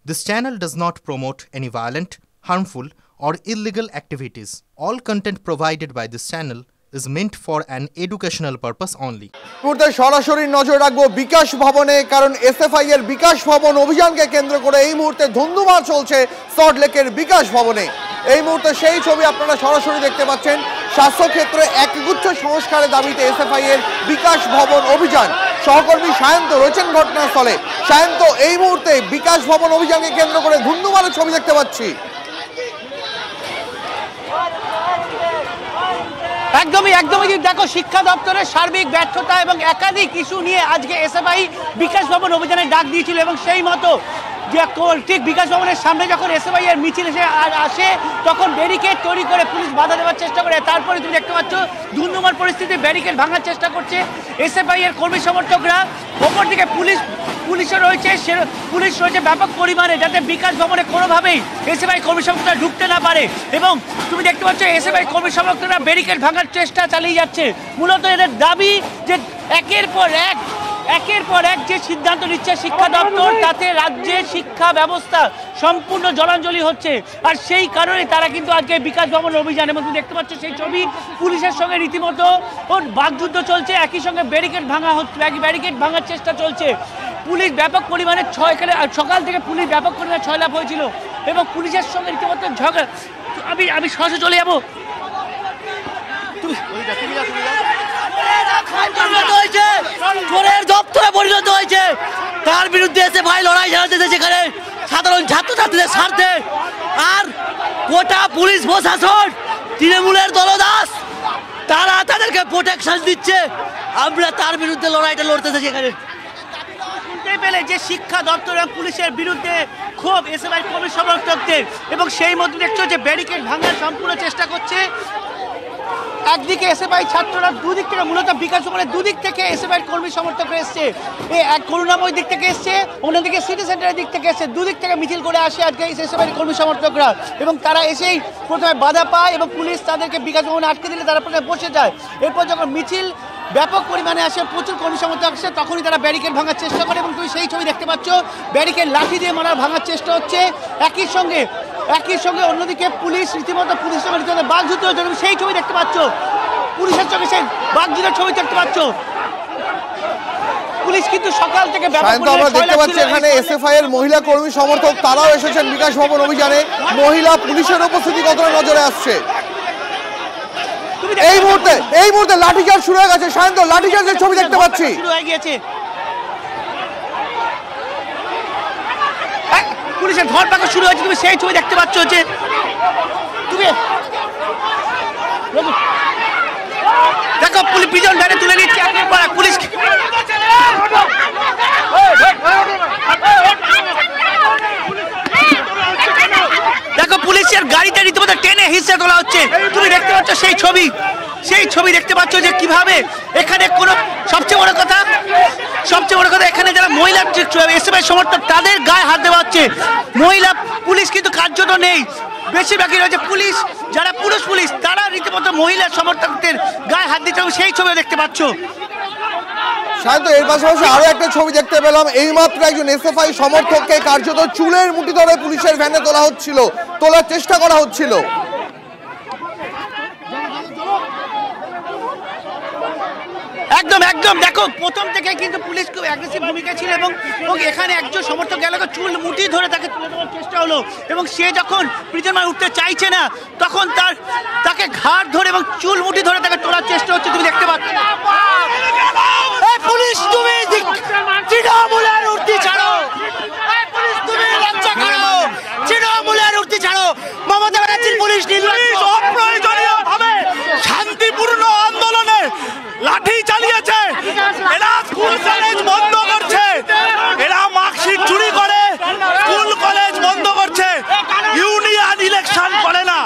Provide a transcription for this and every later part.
This channel does not promote any violent, harmful, or illegal activities. All content provided by this channel is meant for an educational purpose only. মুহূর্তে সরাসরি নজর রাখবো বিকাশ ভবনে, কারণ SFI এর বিকাশ ভবন অভিযানকে কেন্দ্র করে এই মুহূর্তে ধুন্ধুমার চলছে সল্টলেকের বিকাশ ভবনে। এই মুহূর্তে সেই ছবি আপনারা সরাসরি দেখতে পাচ্ছেন। স্বাস্থ্য ক্ষেত্রে একগুচ্ছ সংস্কারের দাবিতে এসএফআই এর বিকাশ ভবন অভিযান। সহকর্মী সায়ন্ত রয়েছেন ঘটনাস্থলে। সায়ন্ত, এই মুহূর্তে বিকাশ ভবন অভিযানকে কেন্দ্র করে ধুন্ধুমারের ছবি দেখতে পাচ্ছি। একদমই দেখো, শিক্ষা দপ্তরের সার্বিক ব্যর্থতা এবং একাধিক ইস্যু নিয়ে আজকে এসএফআই বিকাশ ভবন অভিযানে ডাক দিয়েছিল এবং সেই মতো ঠিক বিকাশ ভবনের সামনে যখন এসএফআই এর মিছিল এসে আসে তখন ব্যারিকেড তৈরি করে পুলিশ বাধা দেওয়ার চেষ্টা করে। তারপরে তুমি দেখতে পাচ্ছ ধুন্ধুমার পরিস্থিতি, ব্যারিকেড ভাঙার চেষ্টা করছে এসএফআই এর কর্মী সমর্থকরা। ওপর দিকে পুলিশ রয়েছে ব্যাপক পরিমাণে, যাতে বিকাশ ভবনে কোনোভাবেই এসএফআই কর্মী সমর্থকরা ঢুকতে না পারে। এবং তুমি দেখতে পাচ্ছ এসএফআই কর্মী সমর্থকরা ব্যারিকেড ভাঙার চেষ্টা চালিয়ে যাচ্ছে। মূলত এদের দাবি যে একের পর এক যে সিদ্ধান্ত নিচ্ছে শিক্ষা দপ্তর, তাতে রাজ্যের শিক্ষা ব্যবস্থা সম্পূর্ণ জলাঞ্জলি হচ্ছে। আর সেই কারণে তারা কিন্তু আজকে বিকাশ ভবন অভিযান, এবং তুমি দেখতে পাচ্ছ সেই ছবি, পুলিশের সঙ্গে রীতিমতো বাকযুদ্ধ চলছে, একই সঙ্গে ব্যারিকেড ভাঙার চেষ্টা চলছে। পুলিশ ব্যাপক পরিমাণে সকাল থেকে পুলিশ ব্যাপক পরিমাণে ছয়লাভ হয়েছিল এবং পুলিশের সঙ্গে রীতিমতো ঝগড়া। আমি সরাসরি চলে যাবো। চোরের দপ্তরে পরিণত হয়েছে, তার বিরুদ্ধে এসে ভাই লড়াই চালাচ্ছে সেখানে সাধারণ ছাত্রছাত্রীদের স্বার্থে। আর গোটা পুলিশ প্রশাসন তৃণমূলের দলদাস, তারা তাদেরকে প্রোটেকশন দিচ্ছে। আমরা তার বিরুদ্ধে লড়াইটা লড়তেছে সেখানে। শুনতে পেলে যে শিক্ষা দপ্তর এবং পুলিশের বিরুদ্ধে ক্ষোভ এসএফআই কর্মী সমর্থকদের, এবং সেই মধ্যে দেখছো যে ব্যারিকেড ভাঙার সম্পূর্ণ চেষ্টা করছে। একদিকে এসএফআই ছাত্ররা দুদিক থেকে, মূলত বিকাশ ভবনের দুদিক থেকে এসএফআই কর্মী সমর্থকরা এসছে। এক করুণাময় দিক থেকে এসছে, অন্যদিকে সিটি সেন্টারের দিক থেকে এসছে। দুদিক থেকে মিছিল করে আসে আজকে এসএফআই কর্মী সমর্থকরা, এবং তারা এসেই প্রথমে বাধা পায় এবং পুলিশ তাদেরকে বিকাশ ভবনে আটকে দিলে তারা প্রথমে বসে যায়। এরপর যখন মিছিল ব্যাপক পরিমাণে আসে, প্রচুর কর্মী সমর্থক আসে, তখনই তারা ব্যারিকেড ভাঙার চেষ্টা করে এবং তুমি সেই ছবি দেখতে পাচ্ছ, ব্যারিকেড লাঠি দিয়ে ভাঙার চেষ্টা হচ্ছে। একই সঙ্গে অন্যদিকে পুলিশের সঙ্গে বাকযুদ্ধ হচ্ছে। তুমি সেই ছবি দেখতে পাচ্ছ, পুলিশের সঙ্গে সেই বাকযুদ্ধের ছবি দেখতে পাচ্ছ। পুলিশ কিন্তু সকাল থেকে আমরা দেখতে পাচ্ছি এখানে এসএফআই এর মহিলা কর্মী সমর্থক তারাও এসেছেন বিকাশ ভবন অভিযানে। মহিলা পুলিশের উপস্থিতি কতটা নজরে আসছে এই মুহূর্তে লাঠিচার্জ শুরু হয়ে গেছে। সায়ন্ত, লাঠিচার্জের ছবি দেখতে পাচ্ছি। শুরু হয়ে গিয়েছে, পুলিশের ধরপাকড় শুরু হয়েছে। তুমি সেই ছবি দেখতে পাচ্ছ যে তুমি দেখো পিজন ভ্যানে তুলে নিচ্ছে একের পর এক পুলিশ। দেখো পুলিশের গাড়িতে রীতিমতো টেনে হিসেবে তোলা হচ্ছে। তুমি দেখতে পাচ্ছ সেই ছবি দেখতে পাচ্ছ যে কিভাবে এখানে কোনো সবচেয়ে বড় কথা এখানে যারা মহিলা এসএফআই সমর্থক তাদের গায়ে হাত দেওয়া হচ্ছে। মহিলা পুলিশ কিন্তু কার্যত নেই, বেশিরভাগই রয়েছে পুলিশ, যারা পুলিশ তারা রীতিমতো মহিলা সমর্থকদের গায়ে হাত দিচ্ছে। সেই ছবিও দেখতে পাচ্ছ। সায়ন্ত, এর পাশাপাশি আরো একটা ছবি দেখতে পেলাম, এইমাত্র একজন এসএফআই সমর্থককে কার্যত চুলের মুঠি ধরে পুলিশের ভ্যানে তোলার চেষ্টা করা হচ্ছিল। একদম দেখো, প্রথম থেকে কিন্তু পুলিশ খুব অ্যাগ্রেসিভ ভূমিকা ছিল এবং এখানে একজন সমর্থক গেল, চুল মুঠি ধরে তাকে তুলে দেওয়ার চেষ্টা হলো, এবং সে যখন প্রিজনম্যান উঠতে চাইছে না তখন তাকে ঘাড় ধরে এবং চুল মুঠি ধরে তাকে তোলার চেষ্টা হচ্ছে। তুমি দেখতে পাচ্ছ পুলিশ, তুমি তৃণমূলের উঠতি ছাড়ো, তুমি লজ্জা করো, তৃণমূলের উঠতি ছাড়ো। মমতা ব্যানার্জির পুলিশ অপ্রয়োজনীয় ভাবে শান্তিপূর্ণ আন্দোলনে লাঠি চালিয়েছে। এরা স্কুল কলেজ বন্ধ করছে, এরা মার্কশিট চুরি করে স্কুল কলেজ বন্ধ করছে, ইউনিয়ন ইলেকশন করে না।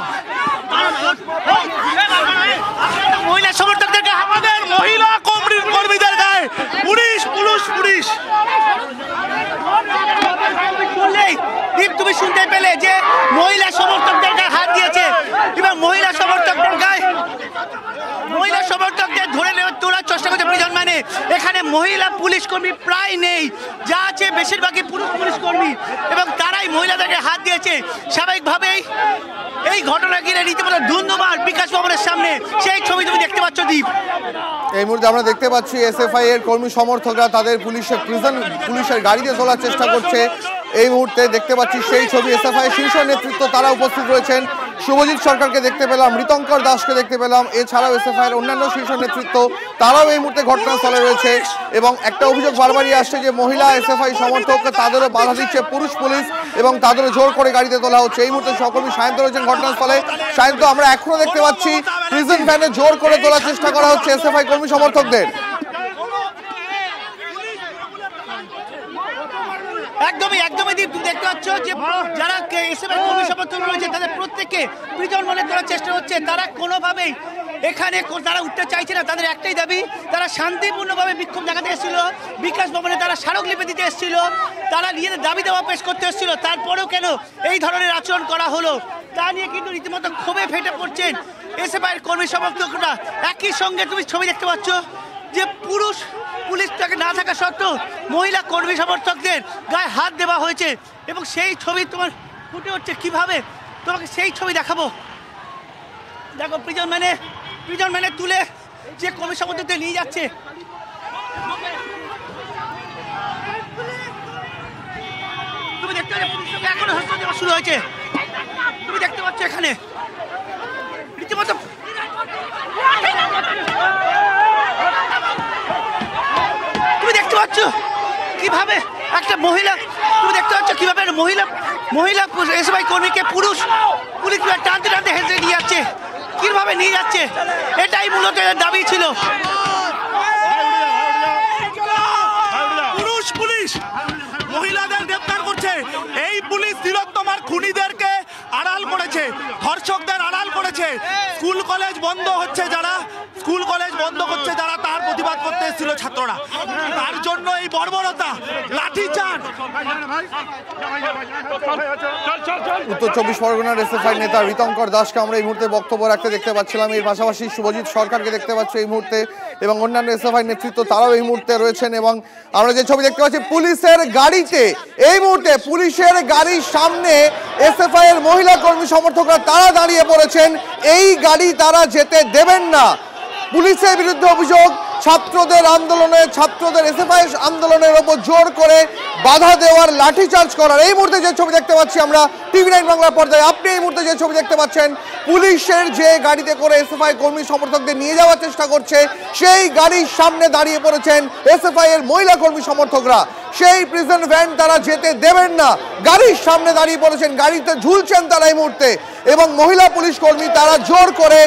মহিলা সমর্থকদেরকে, আমাদের মহিলা কর্মীদের গায়ে পুলিশ তুমি শুনতে পেলে যে মহিলা সমর্থকদের গায়ে হাত দিয়েছে এবং মহিলা সমর্থকদের ধরে তোলার চেষ্টা করছে প্রিজন মানে। এখানে মহিলা পুলিশ কর্মী প্রায় নেই, যা আছে বেশিরভাগই পুরুষ পুলিশ কর্মী এবং তারাই মহিলাদেরকে হাত দিয়েছে। স্বাভাবিকভাবেই এই ঘটনা ঘিরে রীতিমতো ধুন্ধুমার বিকাশ ভবনের সামনে, সেই ছবি তুমি দেখতে পাচ্ছ দীপ। এই মুহূর্তে আমরা দেখতে পাচ্ছি এসএফআই এর কর্মী সমর্থকরা তাদের পুলিশের গাড়িতে তোলার চেষ্টা করছে। এই মুহূর্তে দেখতে পাচ্ছি সেই ছবি, এসএফআই শীর্ষ নেতৃত্ব তারা উপস্থিত রয়েছেন। শুভজিৎ সরকারকে দেখতে পেলাম, ঋতঙ্কর দাসকে দেখতে পেলাম, এছাড়াও এসএফআই এর অন্যান্য শীর্ষ নেতৃত্ব তারাও এই মুহূর্তে ঘটনাস্থলে রয়েছে। এবং একটা অভিযোগ বারবারই আসছে যে মহিলা এসএফআই সমর্থক তাদেরও বাধা দিচ্ছে পুরুষ পুলিশ এবং তাদেরও জোর করে গাড়িতে তোলা হচ্ছে। এই মুহূর্তে সহকর্মী সায়ন্ত রয়েছেন ঘটনাস্থলে। সায়ন্ত, আমরা এখনো দেখতে পাচ্ছি প্রিজন ভ্যানে জোর করে তোলার চেষ্টা করা হচ্ছে এসএফআই কর্মী সমর্থকদের। একদমই দীপ, তুমি দেখতে পাচ্ছ যে যারা এসএফআই কর্মী সমর্থক রয়েছে তাদের প্রত্যেককে প্রিজন মনে করার চেষ্টা হচ্ছে। তারা কোনোভাবেই এখানে তারা উঠতে চাইছে না। তাদের একটাই দাবি, তারা শান্তিপূর্ণভাবে বিক্ষোভ দেখাতে এসেছিল বিকাশ ভবনে, তারা স্মারকলিপি দিতে এসেছিল, তারা নিজেদের দাবি দেওয়া পেশ করতে এসেছিল। তারপরেও কেন এই ধরনের আচরণ করা হলো তা নিয়ে কিন্তু রীতিমতো ক্ষোভে ফেটে পড়ছেন এসএফআই এর কর্মী সমর্থকরা। একই সঙ্গে তুমি ছবি দেখতে পাচ্ছ যে পুরুষ পুলিশ তাকে না থাকা সত্ত্বেও মহিলা কর্মী সমর্থকদের গায়ে হাত দেওয়া হয়েছে এবং সেই ছবি তোমার ফুটে উঠছে। কিভাবে তোমাকে সেই ছবি দেখাবো, দেখো প্রিজন ম্যানে তুলে যে কর্মী সমর্থকদের নিয়ে যাচ্ছে। তুমি দেখতে পাচ্ছ পুলিশকে এখনো হস্ত দেওয়া শুরু হয়েছে। তুমি দেখতে পাচ্ছ এখানে রীতিমতো কিভাবে একটা মহিলা, তুমি দেখতে পাচ্ছ কিভাবে মহিলা এসএফআই কর্মীকে পুরুষ পুলিশ টানতে হেঁটে নিয়ে যাচ্ছে, কিভাবে নিয়ে যাচ্ছে। এটাই মূলত এর দাবি ছিল। পুরুষ পুলিশ মহিলাদের গ্রেফতার করছে, এই পুলিশ তিলোত্তমার খুনিদেরকে আড়াল করেছে, ধর্ষকদের আড়াল করেছে। স্কুল কলেজ বন্ধ হচ্ছে যারা তার প্রতিবাদ করতে এসেছিল ছাত্ররা, তার জন্য এই বর্বরতা, লাঠিচার্জ। উত্তর 24 পরগনার এসএফআই নেতা ঋতঙ্কর দাসকে আমরা এই মুহূর্তে বক্তব্য রাখতে দেখতে পাচ্ছিলাম। এর পাশাপাশি শুভজিৎ সরকারকে দেখতে পাচ্ছি এই মুহূর্তে এবং অন্যান্য এসএফআই নেতৃত্ব তারাও এই মুহূর্তে রয়েছেন। এবং আমরা যে ছবি দেখতে পাচ্ছি পুলিশের গাড়িতে, এই মুহূর্তে পুলিশের গাড়ির সামনে এসএফআই এর মহিলা কর্মী সমর্থকরা তারা দাঁড়িয়ে পড়েছেন। এই গাড়ি তারা যেতে দেবেন না। পুলিশের বিরুদ্ধে অভিযোগ, ছাত্রদের এসএফআই আন্দোলনের ওপর জোর করে বাধা দেওয়ার, লাঠিচার্জ করার। এই মুহূর্তে যে ছবি দেখতে পাচ্ছি আমরা টিভি9 বাংলা পর্দায়, আপনি এই মুহূর্তে যে ছবি দেখতে পাচ্ছেন পুলিশের যে গাড়িতে করে এসএফআই কর্মী সমর্থকদের নিয়ে যাওয়ার চেষ্টা করছে সেই গাড়ির সামনে দাঁড়িয়ে পড়েছেন এসএফআই এর মহিলা কর্মী সমর্থকরা। সেই প্রিজন ভ্যান তারা যেতে দেবেন না, গাড়ির সামনে দাঁড়িয়ে পড়েছেন, গাড়িতে ঝুলছেন তারা এই মুহূর্তে। এবং মহিলা পুলিশ কর্মী তারা জোর করে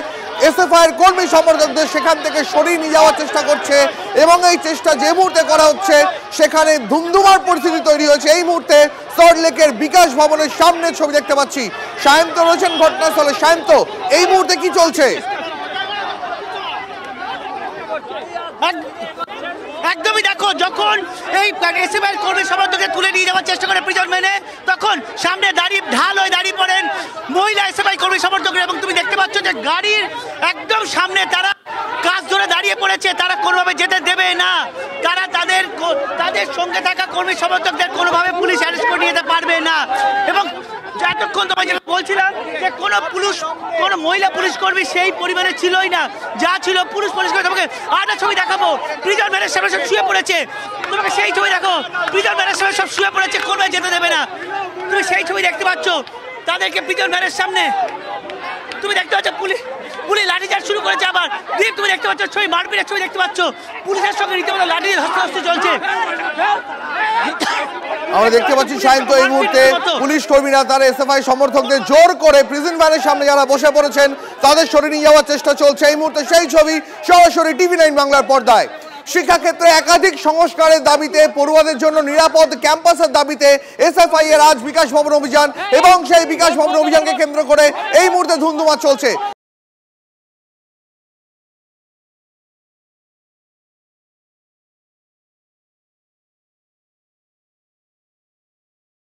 এসএফআই এর কর্মী সমর্থকদের সেখান থেকে সরিয়ে নিয়ে যাওয়ার চেষ্টা করছে এবং এই চেষ্টা যে মুহূর্তে করা হচ্ছে সেখানে ধুমধুমার পরিস্থিতি তৈরি হয়েছে। এই মুহূর্তে সল্টলেকের বিকাশ ভবনের সামনে ছবি দেখতে পাচ্ছি, সায়ন্ত রয়েছেন ঘটনাস্থলে। সায়ন্ত, এই মুহূর্তে কি চলছে? একদমই দেখো, যখন এই এসএফআই কর্মী সমর্থকদের তুলে নিয়ে যাওয়ার চেষ্টা করে প্রিজন ভ্যানে, তখন সামনে ঢাল হয়ে দাঁড়িয়ে পড়েন মহিলা এসএফআই কর্মী সমর্থকরা এবং তুমি দেখতে পাচ্ছ যে গাড়ির একদম সামনে তারা কাজ ধরে দাঁড়িয়ে পড়েছে। তারা কোনোভাবে যেতে দেবে না, তারা তাদের সঙ্গে থাকা কর্মী সমর্থকদের কোনোভাবে পুলিশ অ্যারেস্ট করে নিয়ে যেতে পারবে না। এবং যতক্ষণ তোমায় যেটা বলছিলাম যে কোনো মহিলা পুলিশ কর্মী সেই পরিমাণে ছিলই না, যা ছিল পুরুষ পুলিশ কর্মী। তোমাকে আরেকটা ছবি দেখাবো, প্রিজন ভ্যানের সামনে সব শুয়ে পড়েছে। তোমাকে সেই ছবি দেখো, প্রিজন ভ্যানের সামনে সব শুয়ে পড়েছে, কোনোভাবে যেতে দেবে না। তুমি সেই ছবি দেখতে পাচ্ছ তাদেরকে প্রিজন ভ্যানের সামনে। তুমি দেখতে পাচ্ছ পুলিশ লাঠিচার্জ শুরু করেছে। আবার দীপ, তুমি দেখতে পাচ্ছ ছবি, মারপিটের ছবি দেখতে পাচ্ছ, পুলিশের সঙ্গে রীতিমতো লাঠি হস্তাহস্তি চলছে। আমরা দেখতে পাচ্ছি সায়ন্ত, এই মুহূর্তে পুলিশ কর্মীরা তারা এসএফআই সমর্থকদের জোর করে প্রিজন ভ্যানের সামনে যারা বসে পড়েছেন তাদের সরিয়ে নিয়ে যাওয়ার চেষ্টা চলছে। এই মুহূর্তে সেই ছবি সরাসরি টিভি9 বাংলার পর্দায়। শিক্ষাক্ষেত্রে একাধিক সংস্কারের দাবিতে, পড়ুয়াদের জন্য নিরাপদ ক্যাম্পাসের দাবিতে এসএফআই এর আজ বিকাশ ভবন অভিযান এবং সেই বিকাশ ভবন অভিযানকে কেন্দ্র করে এই মুহূর্তে ধুন্ধুমার চলছে।